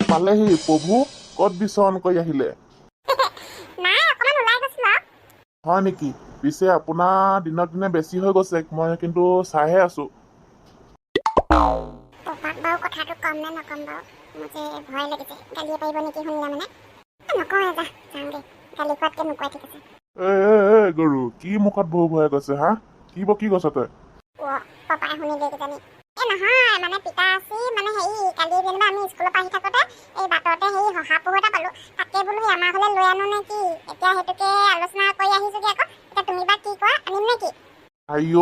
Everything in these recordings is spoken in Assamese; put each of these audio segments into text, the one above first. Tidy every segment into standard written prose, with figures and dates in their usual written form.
পালেহি প্ৰভু ক'ত বিচৰণ কৰি আহিলে নাই অকমান ওলাই গৈছিলো। হয় নেকি পিছে আপোনাৰ দিনক দিনে বেছি হৈ গৈছে মই কিন্তু চাইহে আছো পপাক বাৰু কথাটো কম নে নকম বাৰু মোৰ যে ভয় লাগিছে গালিয়ে পাৰিব নেকি শুনিলে মানে নকওঁ যা যাওঁগে গালি খোৱাতকে নোকোৱাই ঠিক আছে। এ গৰু কি মুখত বহু ভয় গৈছে হা কি বকি গৈছ তই পাপাই শুনিলে কিজানি নহয় মানে পিতা আছে মানে হেৰি কালি যেনিবা আমি স্কুলৰ পৰা আহি থাকোঁতে এই বাটতে হেৰি শহাপহু এটা পালোঁ তাকে বোলো আমাৰ ঘৰলৈ লৈ আনো নে কি এতিয়া সেইটোকে আলোচনা কৰি আহিছোঁগৈ আকৌ এতিয়া তুমি বা কি কোৱা আনিম নে কি আইঅ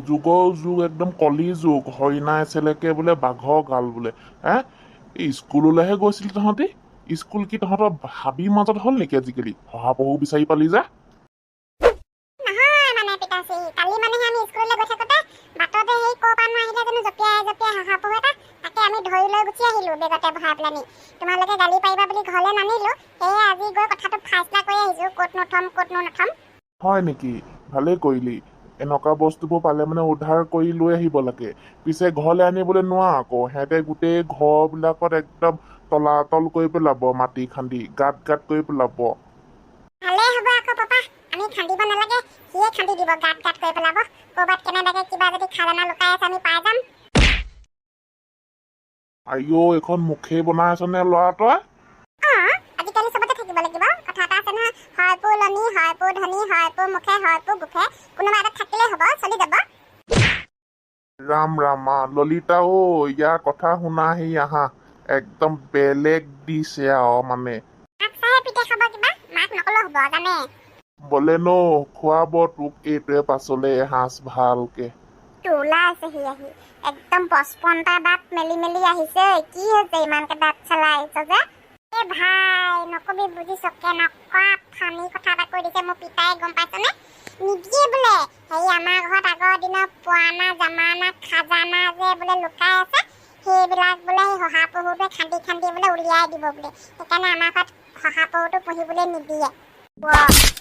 যুগৰ যুগ একদম কলি যুগ হৰিণাই চেলেকে বোলে বাঘৰ গাল বোলে হে এই স্কুললৈহে গৈছিলি তহঁতি স্কুল কি তহঁতৰ হাবিৰ মাজত হ'ল নেকি আজিকালি শহাপহু বিচাৰি পালি যে নহয় মানে পিতাশ্ৰী কালি মানেহে আমি স্কুললৈ গৈ থাকোঁতে বাটতে সেই ক'ৰ পৰা নো আহিলে জানো জঁপিয়াই জঁপিয়াই শহাপহু এটা তাকে আমি ধৰি লৈ গুচি আহিলোঁ বেগতে ভৰাই পেলানি তোমালোকে গালি পাৰিবা বুলি ঘৰলৈ নানিলোঁ সেয়ে আজি গৈ কথাটো ফাইচলা কৰি আহিছোঁ ক'তনো নথম হয় নেকি ভালেই কৰিলি এনেকুৱা বস্তুবোৰ পালে মানে উদ্ধাৰ কৰি লৈ আহিব লাগে পিছে ঘৰলৈ আনিবলৈ নোৱাৰ আকৌ সিহঁতে গোটেই ঘৰবিলাকত একদম তলাতল কৰি পেলাব মাটি খান্দি গাঁত কৰি পেলাব ভালেই হ'ব আকৌ পাপা আমি খান্দিব নালাগে সিয়ে খান্দি দিব গাঁত কৰি পেলাব ক'ৰবাত কেনেবাকৈ কিবা যদি খাজানা লুকাই আছে আমি পাই যাম আইঅ এইখন মুখেই বনাই আছ নে ল'ৰা তই আজিকালি চবতে থাকিব লাগিব কথা এটা আছে নহয় হয়পো লনি হয়পো ধনী হয়পো মুখে হয়পো গুফে কোনোবা এটা থাকিলেই হ'ব চলি যাব ৰাম ৰামা ললিতা অ ইয়াৰ কথা শুনাহি আহা একদম বেলেগ দিছে আৰু মানে মাক চাহে পিঠা খাব কিবা মাক নকলেও হ'ব জানে বলে ন খুৱাব তোক এইটোৱে পাছলে এসাঁজ ভালকে ওলাই আছে সি আহি একদম 55টা দাঁত মেলি আহিছে কি হৈছে ইমানকে দাঁত চলাই আহিছ যে এ ভাই নকবি বুজিছ কেনেকুৱা ফানি কথা এটা কৈ দিছে মোৰ পিতাই গম পাইছনে নিদিয়ে বোলে হেৰি আমাৰ ঘৰত আগৰ দিনৰ পুৰণা জামানা খাজানা যে বোলে লুকাই আছে সেইবিলাক বোলে সেই শহাপহুটোৱে খান্দি বোলে উলিয়াই দিব বোলে সেইকাৰণে আমাৰ ঘৰত শহাপহুটো পুহিবলৈ নিদিয়ে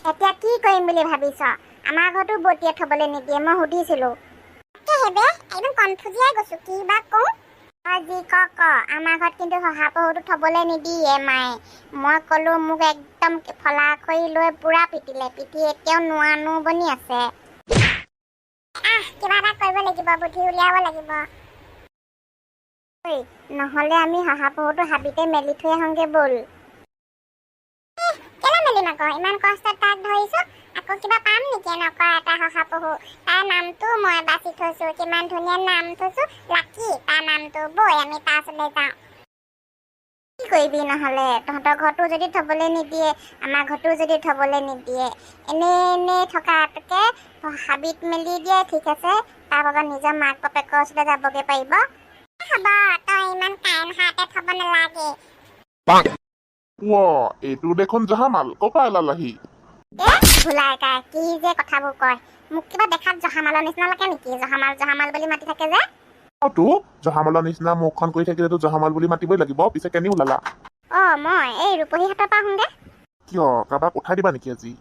এতিয়া কি কৰিম বুলি ভাবিছ আমাৰ ঘৰতো বটিয়ে থবলৈ নিদিয়ে মই সুধিছিলোঁ একদম কনফিউজিয়াই গৈছো কি বা কওঁ যি ক আমাৰ ঘৰত কিন্তু শহাপহুটো থবলৈ নিদিয়ে মায়ে মই ক'লো মোক একদম ফলা কৰি লৈ পুৰা পিটিলে এতিয়াও নোৱানো বনি আছে কিবা এটা কৰিব লাগিব বুদ্ধি উলিয়াব লাগিব নহ'লে আমি শহাপহুটো হাবিতে মেলি থৈ আহোঁগে ব'ল কেলে মেলিম আকৌ ইমান কষ্টত তাক ধৰিছো আকৌ কিবা পাম নেকি এনেকুৱা এটা শহাপহু তাৰ নামটো মই বাছি থৈছো কিমান ধুনীয়া নাম থৈছো লাকি তাৰ নামটো বৈ আমি তাৰ ওচৰলৈ যাওঁ কি কৰিবি নহ'লে তহঁতৰ ঘৰতো যদি থবলৈ নিদিয়ে আমাৰ ঘৰতো যদি থবলৈ নিদিয়ে এনে থকাটোকে হাবিত মেলি দিয়ে ঠিক আছে তাৰ লগত নিজৰ মাক বাপেকৰ ওচৰলৈ যাবগৈ পাৰিব হ'ব তই ইমান কাৰেণ্ট হাতে থ'ব নালাগে এইটো দেখোন জাহামাল ক'ৰ পৰা এলালাহি ভুলাইকাই কি যে কথাবোৰ কয় মোক কিবা দেখাত জহামালৰ নিচিনা লাগে নেকি জহামাল বুলি মাতি থাকে যে তো জহামালৰ নিচিনা মুখখন কৰি থাকিলেতো জহামাল বুলি মাতিবই লাগিব পিছে কেনি ওলালা মই এই ৰূপহী হাতৰ পৰা আহোঁগে কিয় কাৰোবাক উঠাই দিবা নেকি আজি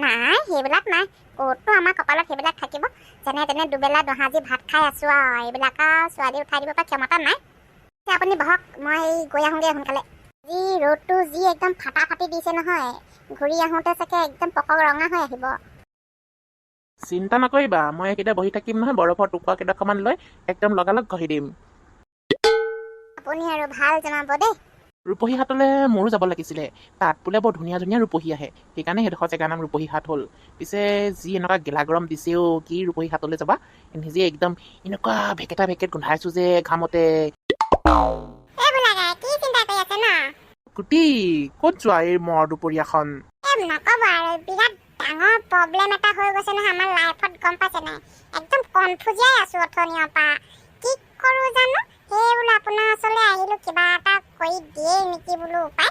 নাই সেইবিলাক নাই ক'তনো আমাৰ কপালত সেইবিলাক থাকিব যেনে তেনে দুবেলা দহাজি ভাত খাই আছোঁ আৰু এইবিলাক ছোৱালী উঠাই দিব পৰা ক্ষমতা নাই আপুনি বহক মই গৈ আহোঁগৈ সোনকালে যি ৰ'দটো যি একদম ফাটি দিছে নহয় ঘূৰি আহোঁতে চাগে একদম পকক ৰঙা হৈ আহিব চিন্তা নকৰিবা মই এইকেইটা বহি থাকিম নহয় বৰফৰ টুকুৰা কেইটকামান লৈ একদম লগালগ ঘঁহি দিম আপুনি আৰু ভাল জনাব দেই ৰূপহী হাতলৈ মোৰো যাব লাগিছিলে তাত বোলে বৰ ধুনীয়া ধুনীয়া ৰূপহী আহে সেইকাৰণে সেইডোখৰ জেগাৰ নাম ৰূপহী হাত হ'ল পিছে যি এনেকুৱা গেলা গৰম দিছেও কি ৰূপহী হাতলৈ যাবা নিজে একদম এনেকুৱা ভেকেট গোন্ধাইছোঁ যে ঘামতে গুটি ক'ত যোৱা এই মৰ দুপৰীয়াখন নক'ব আৰু বিৰাট ডাঙৰ প্ৰব্লেম এটা হৈ গৈছে নহয় আমাৰ লাইফত গম পাইছে নাই একদম কনফিউজিয়াই আছোঁ অথনিৰ পৰা কি কৰোঁ জানো সেই বোলো আপোনাৰ ওচৰলৈ আহিলোঁ কিবা এটা কৰি দিয়ে নেকি বোলো উপায়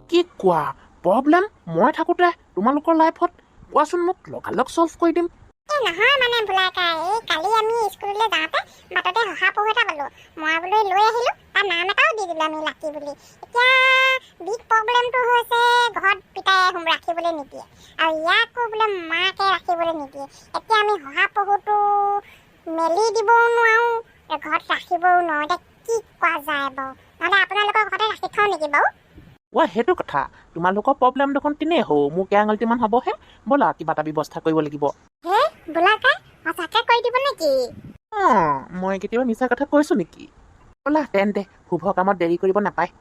কি কোৱা প্ৰব্লেম মই থাকোঁতে তোমালোকৰ লাইফত কোৱাচোন মোক লগালগ চল্ভ কৰি দিম নহয় মানে ভুলাইকাই এই কালি আমি স্কুললৈ যাওঁতে বাটতে শহাপহু এটা পালোঁ মই বোলো লৈ আহিলোঁ তাৰ নাম এটাও দি দিলোঁ আমি লাকি বুলি এতিয়া বিগ প্ৰব্লেমটো হৈছে ঘৰত পিতাই ৰাখিবলৈ নিদিয়ে আৰু ইয়াকো বোলে মাকে ৰাখিবলৈ নিদিয়ে এতিয়া আমি শহাপহুটো মেলি দিবও নোৱাৰোঁ ঘৰত ৰাখিবও নোৱাৰোঁ এতিয়া কি কোৱা যায় বাৰু নহ'লে নাখাওঁ নেকি বাৰু? সেইটো কথা। তোমালোকৰ প্ৰব্লেম দেখোন তেনেই মোৰ কেৰাঙলটিমান হ'বহে। ব'লা কিবা এটা ব্যৱস্থা কৰিব লাগিব। হে বোলাকাই সঁচাকে কৰি দিব নেকি? মই কেতিয়াবা মিছা কথা কৈছো নেকি? ব'লা তেন্তে শুভ কামত দেৰি কৰিব নাপায়।